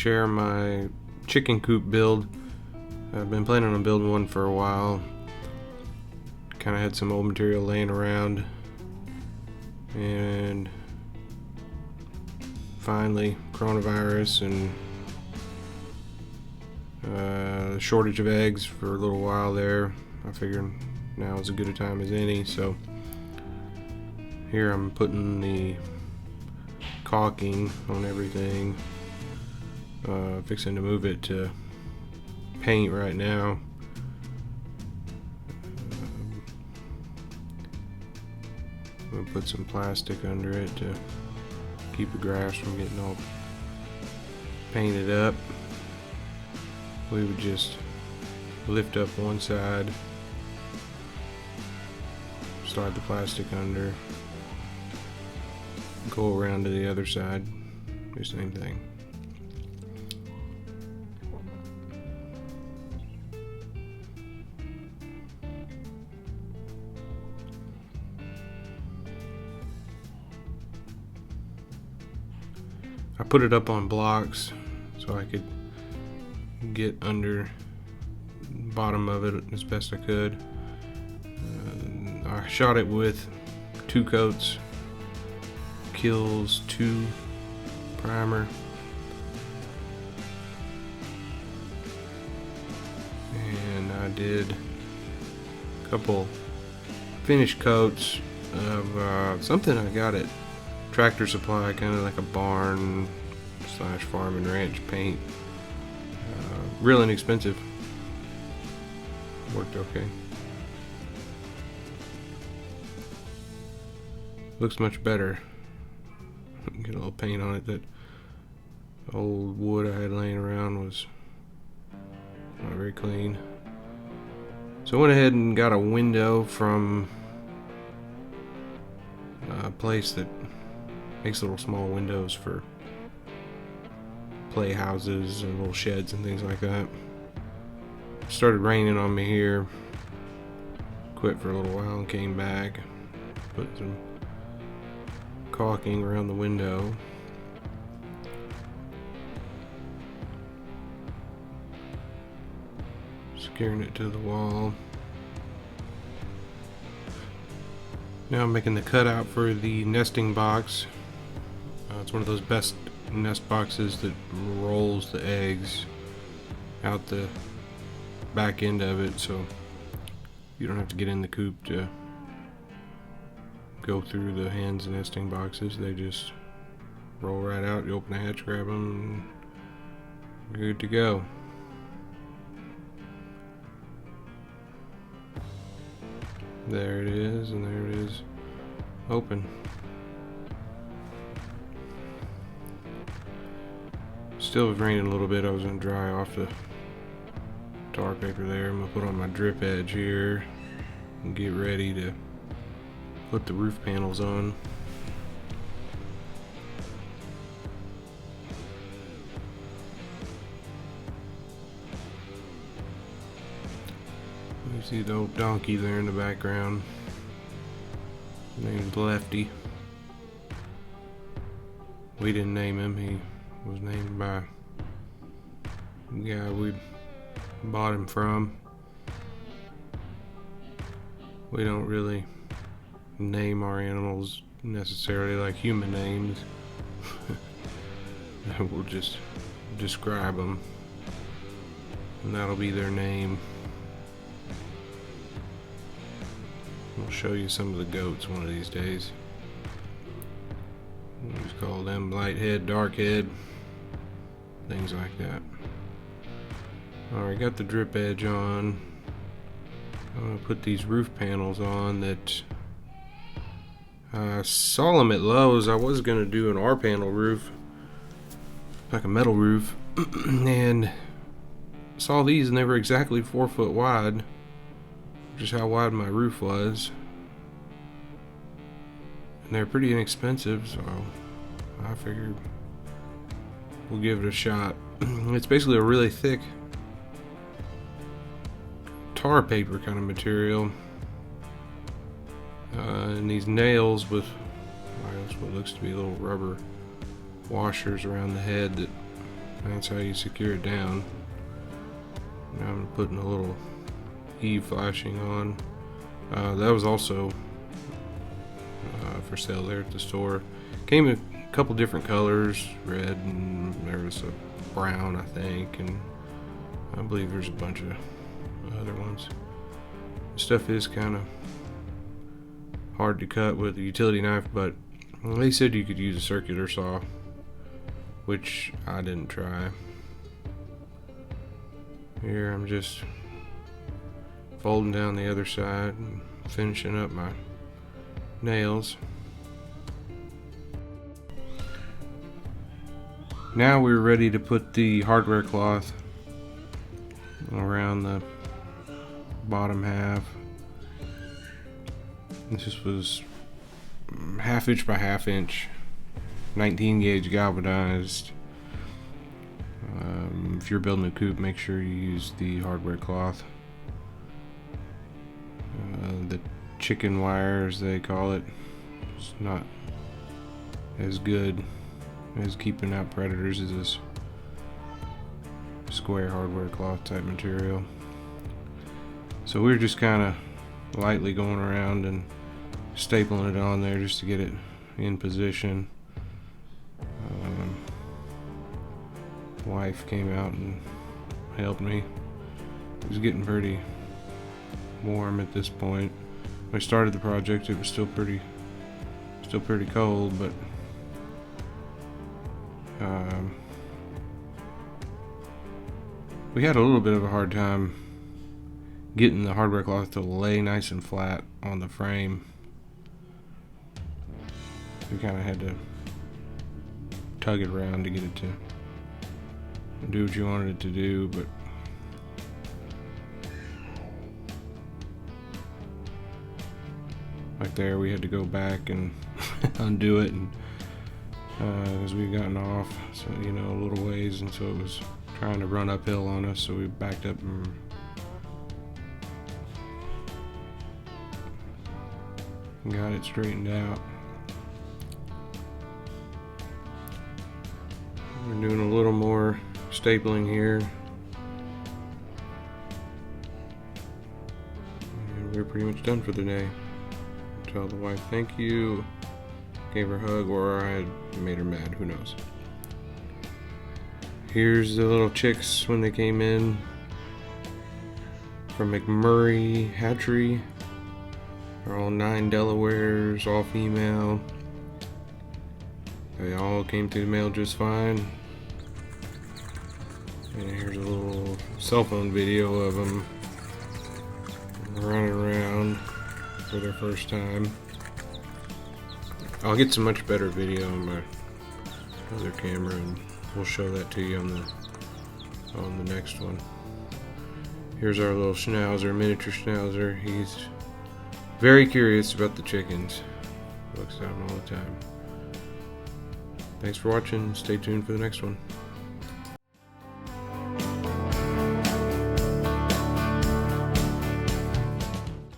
share my chicken coop build. I've been planning on building one for a while. Kind of had some old material laying around, and finally coronavirus and shortage of eggs for a little while there. I figured now is as good a time as any, so here I'm putting the caulking on everything, fixing to move it to paint right now. I'm gonna put some plastic under it to keep the grass from getting all painted up. We would just lift up one side, slide the plastic under, go around to the other side, do the same thing. I put it up on blocks so I could get under the bottom of it as best I could. I shot it with 2 coats, Kills 2 primer, and I did a couple finish coats of something I got at Tractor Supply, kind of like a barn / farm and ranch paint. Real inexpensive. Worked okay. Looks much better. Get a little paint on it. That old wood I had laying around was not very clean. So I went ahead and got a window from a place that makes little small windows for playhouses and little sheds and things like that. It started raining on me here. Quit for a little while and came back. Put some caulking around the window. Securing it to the wall. Now I'm making the cutout for the nesting box. It's one of those best nest boxes that rolls the eggs out the back end of it, so you don't have to get in the coop to go through the hens nesting boxes. They just roll right out. You open the hatch, grab them, and you're good to go. There it is, and there it is, open. Still was raining a little bit. I was going to dry off the tar paper there. I'm going to put on my drip edge here and get ready to put the roof panels on. You see the old donkey there in the background. His name's Lefty. We didn't name him. He was named by the guy we bought him from. We don't really name our animals necessarily like human names. We'll just describe them, and that'll be their name. We'll show you some of the goats one of these days. We'll just call them light head, dark head, things like that. Alright, got the drip edge on. I'm going to put these roof panels on that I saw them at Lowe's. I was going to do an R-panel roof, like a metal roof, and saw these and they were exactly 4 foot wide, which is how wide my roof was. And they're pretty inexpensive, so I figured we'll give it a shot. It's basically a really thick tar paper kind of material, and these nails with what looks to be little rubber washers around the head that That's how you secure it down. Now I'm putting a little E flashing on. That was also for sale there at the store. Came in a couple different colors, red, and there was a brown, I think, and I believe there's a bunch of other ones. This stuff is kind of hard to cut with a utility knife, but they said you could use a circular saw, which I didn't try. Here I'm just folding down the other side and finishing up my nails. Now we're ready to put the hardware cloth around the bottom half. This was 1/2 inch by 1/2 inch, 19 gauge galvanized. If you're building a coop, make sure you use the hardware cloth. The chicken wire, as they call it, is not as good as keeping out predators as this square hardware cloth type material. So we're just kind of lightly going around and stapling it on there just to get it in position. Wife came out and helped me. It was getting pretty warm at this point. When I started the project, it was still pretty cold, but we had a little bit of a hard time getting the hardware cloth to lay nice and flat on the frame. We kind of had to tug it around to get it to do what you wanted it to do, but like there we had to go back and undo it, and as we gotten off, so a little ways, and so it was trying to run uphill on us, so we backed up and got it straightened out. We're doing a little more stapling here, and we're pretty much done for the day. Tell the wife thank you, gave her a hug, or I made her mad, who knows. Here's the little chicks when they came in from McMurray Hatchery. They're all 9 Delawares, all female. They all came through the mail just fine. And here's a little cell phone video of them running around for their first time. I'll get some much better video on my other camera, and we'll show that to you on the next one. Here's our little schnauzer, miniature schnauzer. He's very curious about the chickens. Looks at them all the time. Thanks for watching. Stay tuned for the next one.